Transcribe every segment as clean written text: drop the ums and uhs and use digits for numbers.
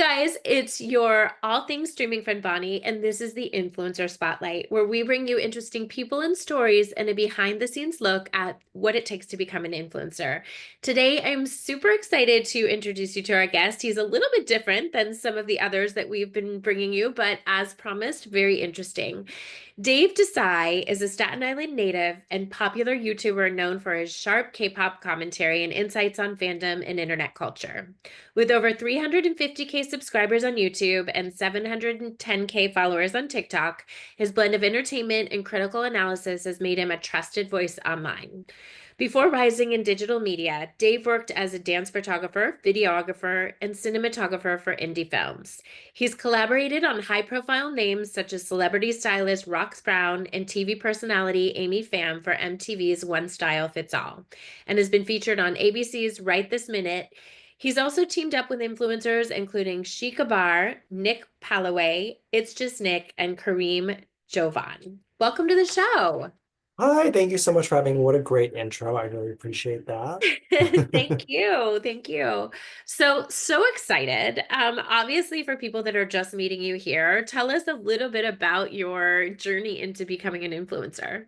guys, it's your all things streaming friend Bonnie, and this is the Influencer Spotlight, where we bring you interesting people and stories and a behind the scenes look at what it takes to become an influencer. Today, I'm super excited to introduce you to our guest. He's a little bit different than some of the others that we've been bringing you, but as promised, very interesting. Dave Disci is a Staten Island native and popular YouTuber known for his sharp K-pop commentary and insights on fandom and internet culture. With over 350K subscribers on YouTube and 710K followers on TikTok, his blend of entertainment and critical analysis has made him a trusted voice online. Before rising in digital media, Dave worked as a dance photographer, videographer, and cinematographer for indie films. He's collaborated on high-profile names such as celebrity stylist Rox Brown and TV personality Amy Pham for MTV's One Style Fits All, and has been featured on ABC's Right This Minute. He's also teamed up with influencers including Sheikah Bar, Nick Pallaway, It's Just Nick, and Kareem Jovan. Welcome to the show. Hi, thank you so much for having me. What a great intro. I really appreciate that. Thank you. Thank you. So excited. Obviously, for people that are just meeting you here, tell us a little bit about your journey into becoming an influencer.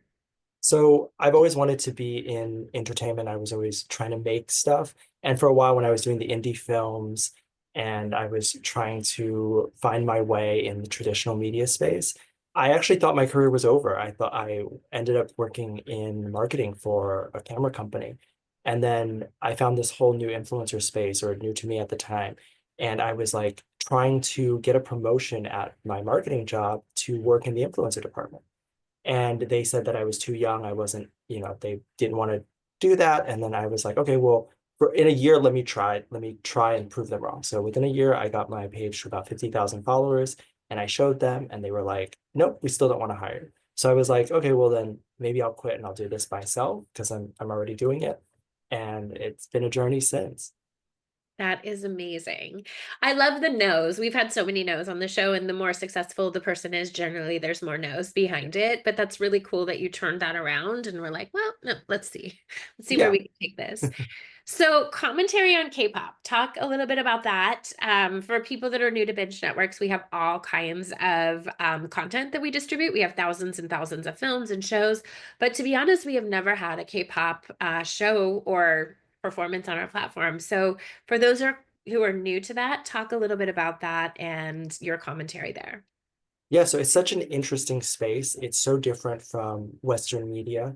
So I've always wanted to be in entertainment. I was always trying to make stuff. And for a while when I was doing the indie films and I was trying to find my way in the traditional media space, I actually thought my career was over. I thought I ended up working in marketing for a camera company. And then I found this whole new influencer space, or new to me at the time. And I was like trying to get a promotion at my marketing job to work in the influencer department. And they said that I was too young. I wasn't, they didn't want to do that. And then I was like, okay, well, in a year, let me try and prove them wrong. So within a year, I got my page to about 50,000 followers and I showed them and they were like, nope, we still don't want to hire. So I was like, okay, well then maybe I'll quit and I'll do this myself because I'm already doing it. And it's been a journey since. That is amazing. I love the no's. We've had so many no's on the show, and the more successful the person is, generally there's more no's behind it. But that's really cool that you turned that around and were like, well, no, let's see. Let's see where Yeah. we can take this. So, commentary on K-pop. Talk a little bit about that. For people that are new to Binge Networks, we have all kinds of content that we distribute. We have thousands and thousands of films and shows. But to be honest, we have never had a K-pop show or performance on our platform. So, for those who are new to that, talk a little bit about that and your commentary there. Yeah, so it's such an interesting space. It's so different from Western media.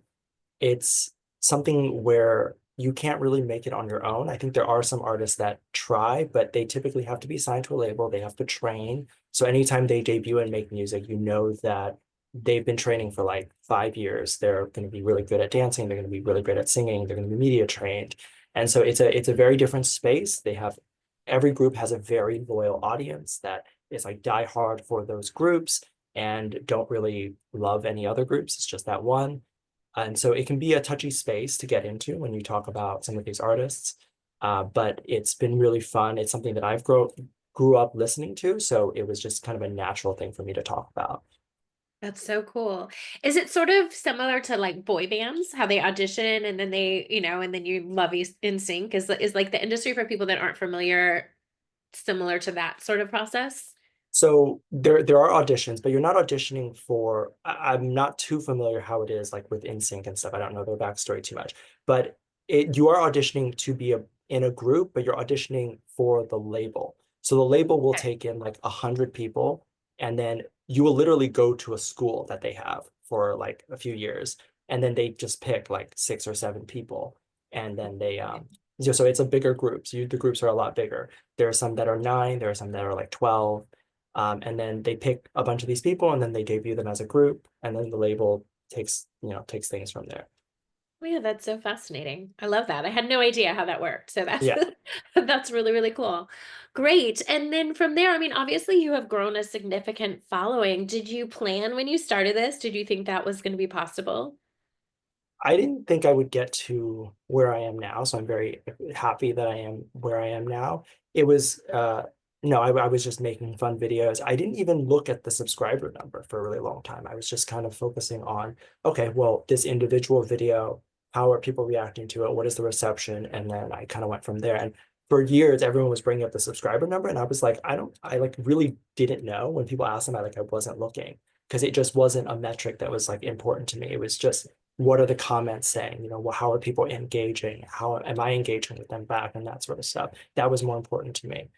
It's something where you can't really make it on your own. I think there are some artists that try, but they typically have to be signed to a label. They have to train. So anytime they debut and make music, you know that they've been training for like 5 years. They're going to be really good at dancing. They're going to be really good at singing. They're going to be media trained. And so it's a very different space. Every group has a very loyal audience that is like die hard for those groups and don't really love any other groups. It's just that one. And so it can be a touchy space to get into when you talk about some of these artists. But it's been really fun. It's something that grew up listening to. So it was just kind of a natural thing for me to talk about. That's so cool. Is it sort of similar to like boy bands, how they audition and then and then you love in sync? Is like the industry for people that aren't familiar similar to that sort of process? So there are auditions, but you're not auditioning for, I'm not too familiar how it is like with NSYNC and stuff. I don't know their backstory too much, but you are auditioning to be in a group, but you're auditioning for the label. So the label will Okay. take in like 100 people, and then you will literally go to a school that they have for like a few years, and then they just pick like 6 or 7 people, and then so it's a bigger group. So the groups are a lot bigger. There are some that are 9, there are some that are like 12. And then they pick a bunch of these people and then they debut them as a group. And then the label takes things from there. Oh, yeah, that's so fascinating. I love that. I had no idea how that worked. So that's Yeah. that's really, really cool. Great. And then from there, I mean, obviously you have grown a significant following. Did you plan when you started this? Did you think that was going to be possible? I didn't think I would get to where I am now. So I'm very happy that I am where I am now. It was, no, I was just making fun videos. I didn't even look at the subscriber number for a really long time. I was just kind of focusing on, okay, well, this individual video, how are people reacting to it? What is the reception? And then I kind of went from there. And for years, everyone was bringing up the subscriber number, and I was like, I like really didn't know. When people asked them, I wasn't looking because it just wasn't a metric that was like important to me. It was just what are the comments saying? You know, how are people engaging? How am I engaging with them back and that sort of stuff? That was more important to me.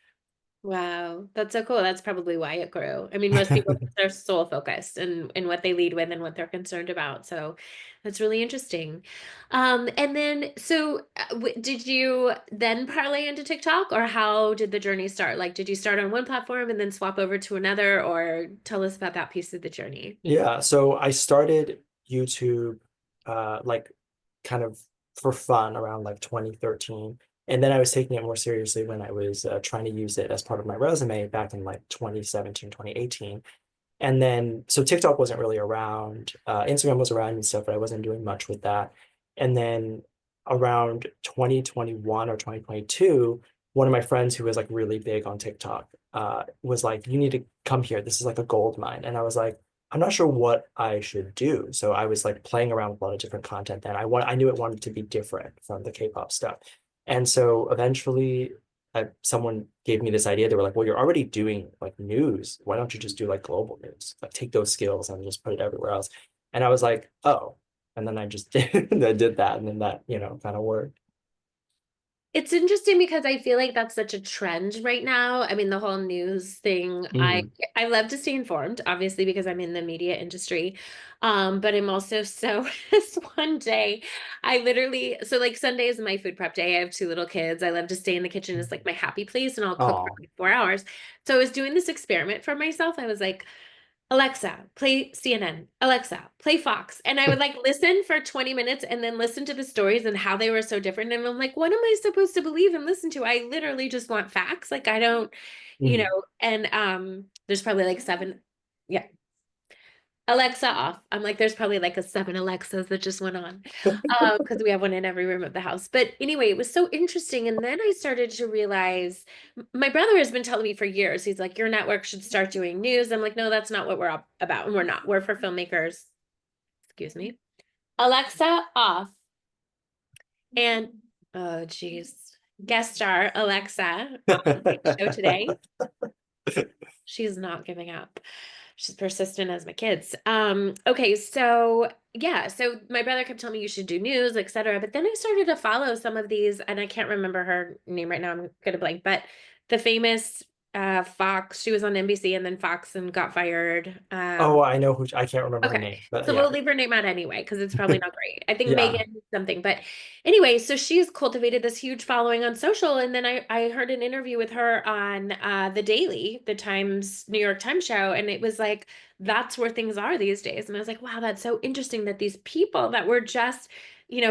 Wow, that's so cool. That's probably why it grew. I mean, most people are soul focused and what they lead with and what they're concerned about. So that's really interesting. And then so did you then parlay into TikTok, or how did the journey start? Like, did you start on one platform and then swap over to another, or tell us about that piece of the journey? Yeah, so I started YouTube like kind of for fun around like 2013. And then I was taking it more seriously when I was trying to use it as part of my resume back in like 2017, 2018. And then, so TikTok wasn't really around. Instagram was around and stuff, but I wasn't doing much with that. And then around 2021 or 2022, one of my friends who was like really big on TikTok was like, you need to come here. This is like a gold mine. And I was like, I'm not sure what I should do. So I was like playing around with a lot of different content then. I knew it wanted to be different from the K-pop stuff. And so eventually someone gave me this idea. They were like, well, you're already doing like news. Why don't you just do like global news? Like take those skills and just put it everywhere else. And I was like, oh. And then I just I did that. And then that, kind of worked. It's interesting because I feel like that's such a trend right now. I mean, the whole news thing, Mm. I love to stay informed, obviously, because I'm in the media industry. But I'm also so this one day, I literally so like Sunday is my food prep day. I have two little kids. I love to stay in the kitchen. It's like my happy place, and I'll cook for Oh. like 4 hours. So I was doing this experiment for myself. I was like, Alexa, play CNN. Alexa, play Fox. And I would like listen for 20 minutes and then listen to the stories and how they were so different. And I'm like, what am I supposed to believe and listen to? I literally just want facts. Like I don't, Mm. and there's probably like seven. Yeah, Alexa off. I'm like, there's probably like a seven Alexas that just went on because we have one in every room of the house. But anyway, it was so interesting. And then I started to realize my brother has been telling me for years, he's like, your network should start doing news. I'm like, no, that's not what we're up about. And we're not. We're for filmmakers. Excuse me. Alexa off. And oh, geez. Guest star Alexa on the show today. She's not giving up. She's persistent as my kids. Okay, so yeah, so my brother kept telling me you should do news, etc. But then I started to follow some of these, and I can't remember her name right now. I'm gonna blank, but the famous Fox, she was on NBC and then Fox and got fired. Oh, I know I can't remember her Okay. name, but So yeah. we'll leave her name out anyway, because it's probably not great. I think Yeah. Megan something. But anyway, so she's cultivated this huge following on social. And then I heard an interview with her on The Daily, the New York Times show. And it was like, that's where things are these days. And I was like, wow, that's so interesting that these people that were just,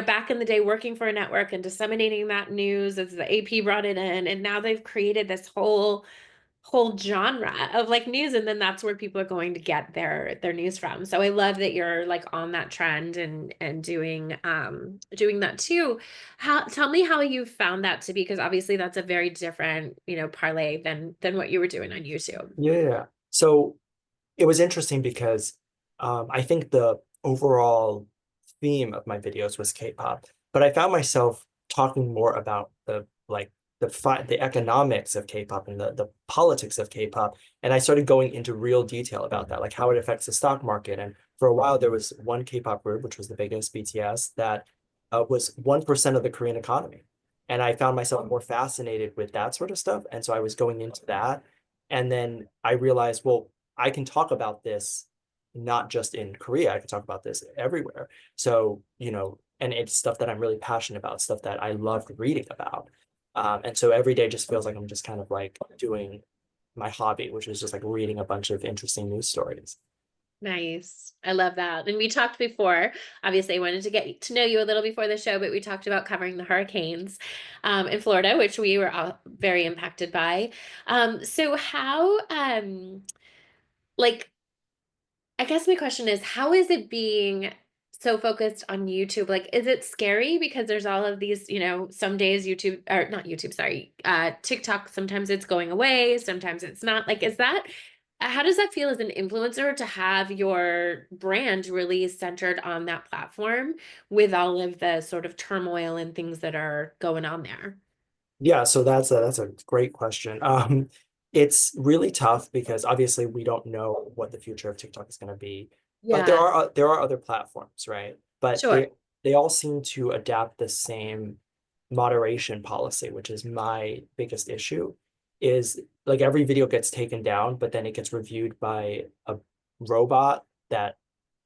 back in the day working for a network and disseminating that news as the AP brought it in. And now they've created this whole genre of like news, and then that's where people are going to get their news from. So I love that you're like on that trend and doing that too. How Tell me how you found that to be, because obviously that's a very different parlay than what you were doing on YouTube. Yeah. So it was interesting because I think the overall theme of my videos was K-pop, but I found myself talking more about the economics of K-pop and the politics of K-pop, and I started going into real detail about that, like how it affects the stock market. And for a while, there was one K-pop group, which was the biggest, BTS, that was 1% of the Korean economy, and I found myself more fascinated with that sort of stuff, and so I was going into that, and then I realized, well, I can talk about this not just in Korea, I can talk about this everywhere. So, and it's stuff that I'm really passionate about, stuff that I loved reading about. And so every day just feels like I'm just kind of like doing my hobby, which is just like reading a bunch of interesting news stories. Nice. I love that. And we talked before, obviously I wanted to get to know you a little before the show, but we talked about covering the hurricanes in Florida, which we were all very impacted by. So how like I guess my question is, how is it being so focused on YouTube? Like, is it scary because there's all of these, some days YouTube or not YouTube, sorry, TikTok, sometimes it's going away, sometimes it's not. Like, how does that feel as an influencer to have your brand really centered on that platform with all of the sort of turmoil and things that are going on there? Yeah, so that's a great question. It's really tough because obviously we don't know what the future of TikTok is going to be, but Yeah, there are other platforms, right? But sure. they all seem to adapt the same moderation policy, which is my biggest issue. Is like every video gets taken down, but then it gets reviewed by a robot that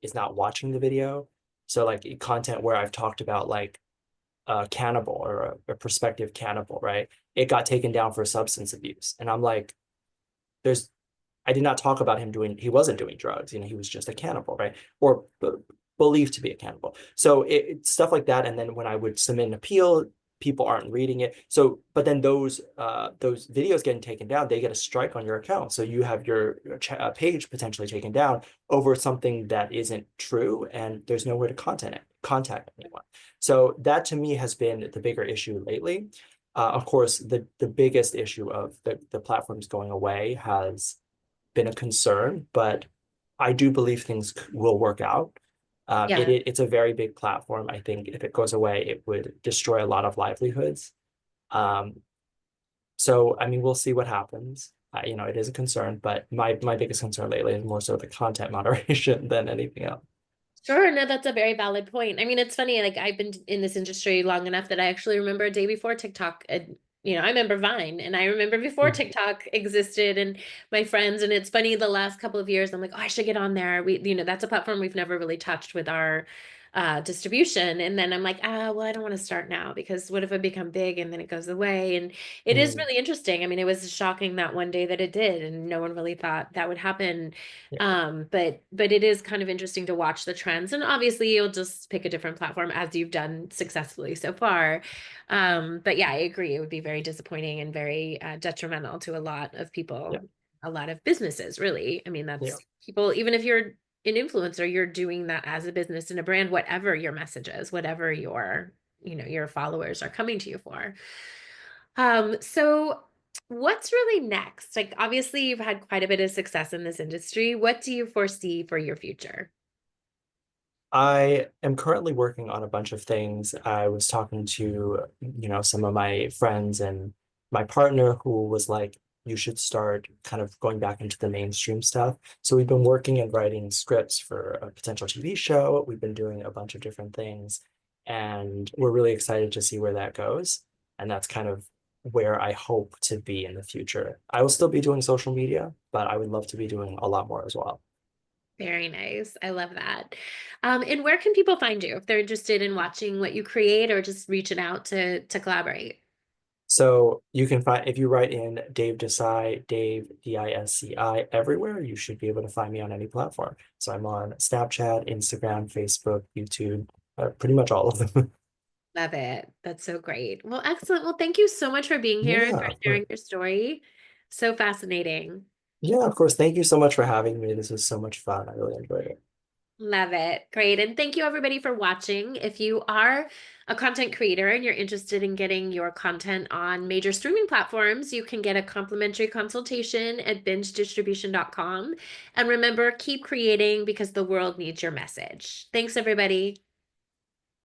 is not watching the video. So like content where I've talked about like a cannibal or a prospective cannibal, right? It got taken down for substance abuse. And I'm like, there's, I did not talk about him doing, he wasn't doing drugs, he was just a cannibal, right? Or believed to be a cannibal. So stuff like that. And then when I would submit an appeal, people aren't reading it. So, but then those videos getting taken down, they get a strike on your account. So you have your page potentially taken down over something that isn't true, and there's nowhere to contact anyone. So that to me has been the bigger issue lately. Of course, the biggest issue of the platforms going away has been a concern, but I do believe things will work out. Yeah. It's a very big platform. I think if it goes away, it would destroy a lot of livelihoods. Um, so I mean, we'll see what happens. It is a concern, but my biggest concern lately is more so the content moderation than anything else. Sure, no, that's a very valid point. I mean, it's funny, like I've been in this industry long enough that I actually remember a day before TikTok. And, I remember Vine, and I remember before Mhm. TikTok existed, and my friends. And it's funny, the last couple of years, I'm like, oh, I should get on there. That's a platform we've never really touched with our distribution. And then I'm like, well, I don't want to start now because what if it become big and then it goes away? And it is Mm, really interesting. I mean, it was shocking that one day that it did, and no one really thought that would happen. yeah, But it is kind of interesting to watch the trends, and obviously you'll just pick a different platform as you've done successfully so far. But yeah, I agree. It would be very disappointing and very detrimental to a lot of yeah, people, a lot of businesses, really. I mean, yeah, that's people, even if you're an influencer, you're doing that as a business and a brand, whatever your message is, whatever your followers are coming to you for. So what's really next? Like, obviously, you've had quite a bit of success in this industry. What do you foresee for your future? I am currently working on a bunch of things. I was talking to, some of my friends and my partner who was like, you should start kind of going back into the mainstream stuff. So we've been working and writing scripts for a potential TV show. We've been doing a bunch of different things, and we're really excited to see where that goes. And that's kind of where I hope to be in the future. I will still be doing social media, but I would love to be doing a lot more as well. Very nice. I love that. And where can people find you if they're interested in watching what you create or just reaching out to collaborate? So you can find if you write in Dave Disci, Dave Disci everywhere, you should be able to find me on any platform. So I'm on Snapchat, Instagram, Facebook, YouTube, pretty much all of them. Love it. That's so great. Well, excellent. Well, thank you so much for being here and Yeah, for of course. sharing your story. So fascinating. Yeah, of course. Thank you so much for having me. This was so much fun. I really enjoyed it. Love it. Great. And thank you everybody for watching. If you are a content creator and you're interested in getting your content on major streaming platforms, you can get a complimentary consultation at bingedistribution.com. And remember, keep creating because the world needs your message. Thanks, everybody.